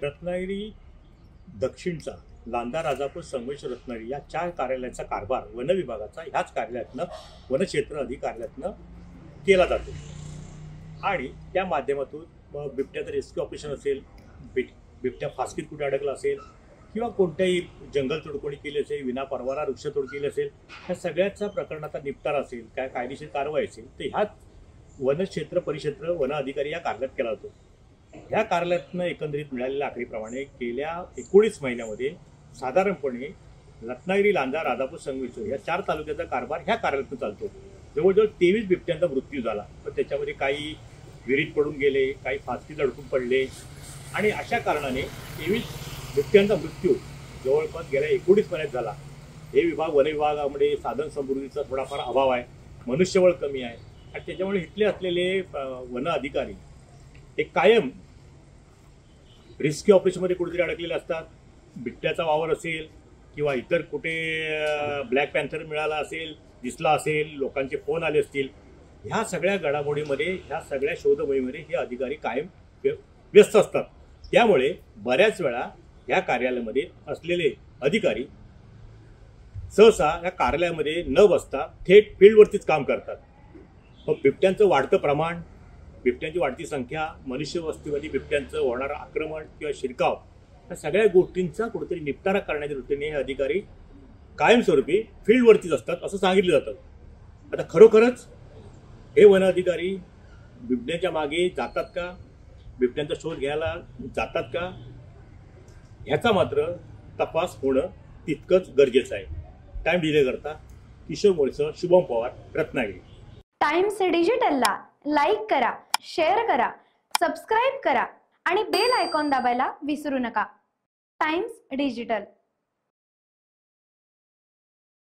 रत्नागिरी दक्षिणचा लांजा, राजापूर, संगमेश्वर, रत्नागिरी या 4 कार्यालयाचा कारभार वन विभागाचा ह्याच कार्यालयातनं वनक्षेत्र अधिकाऱ्यालयातनं केला जातो आणि त्या माध्यमातून बिबट्याचं रेस्क्यू ऑपरेशन असेल, बिबट्या फासकीत कुठे अडकला असेल किंवा कोणत्याही जंगलतोड कोणी केली असेल, विनापरवाना वृक्षतोड केली असेल, ह्या सगळ्याचा प्रकरणाचा निपटारा असेल, काय कायदेशीर कारवाई असेल तर ह्याच वनक्षेत्र परिक्षेत्र वन अधिकारी या कार्यालयात केला जातो। ह्या कार्यालयातनं एकंदरीत मिळालेल्या आकडेप्रमाणे गेल्या 19 महिन्यामध्ये साधारणपणे रत्नागिरी, लांजा, राजापूर, संगमेश्वर या 4 तालुक्याचा कारभार ह्या कार्यालयातून चालतो। जवळजवळ 23 बिबट्यांचा मृत्यू झाला, पण त्याच्यामध्ये काही विहिरीत पडून गेले, काही फासकीत अडकून पडले आणि अशा कारणाने 23 बिबट्यांचा मृत्यू जवळपास गेल्या 19 महिन्यात झाला। हे विभाग वन विभागामध्ये साधन समृद्धीचा थोडाफार अभाव आहे, मनुष्यबळ कमी आहे आणि त्याच्यामुळे इथले असलेले वन अधिकारी हे कायम रेस्क्यू ऑपरेशनमध्ये कुठेतरी अडकलेले असतात। बिबट्याचा वावर असेल किंवा इतर कुठे ब्लॅक पॅन्थर मिळाला असेल, दिसला असेल, लोकांचे फोन आले असतील, ह्या सगळ्या घडामोडीमध्ये ह्या सगळ्या शोधमोहीमध्ये हे अधिकारी कायम व्यस्त असतात। त्यामुळे बऱ्याच वेळा या कार्यालयामध्ये असलेले अधिकारी सहसा या कार्यालयामध्ये न बसता थेट फील्डवरतीच काम करतात। पण बिबट्यांचं वाढतं प्रमाण, बिबट्यांची वाढती संख्या, मनुष्यवस्तीमध्ये बिबट्यांचं होणारं आक्रमण किंवा शिरकाव या सगळ्या गोष्टींचा कुठेतरी निपटारा करण्याच्या दृष्टीने हे अधिकारी कायमस्वरूपी फील्डवरतीच असतात असं सांगितलं जातं। आता खरोखरच हे वन अधिकारी बिबट्यांच्या मागे जातात का, बिबट्यांचा शोध घ्यायला जातात का, ह्याचा मात्र तपास होणं तितकंच गरजेचं आहे। टाइम डिले करता किशोर मोरेसह शुभम पवार, रत्नागिरी। टाइम्स डिजिटलला लाईक करा, शेअर करा, सबस्क्राईब करा आणि बेल आयकॉन दाबायला विसरू नका। Times digital.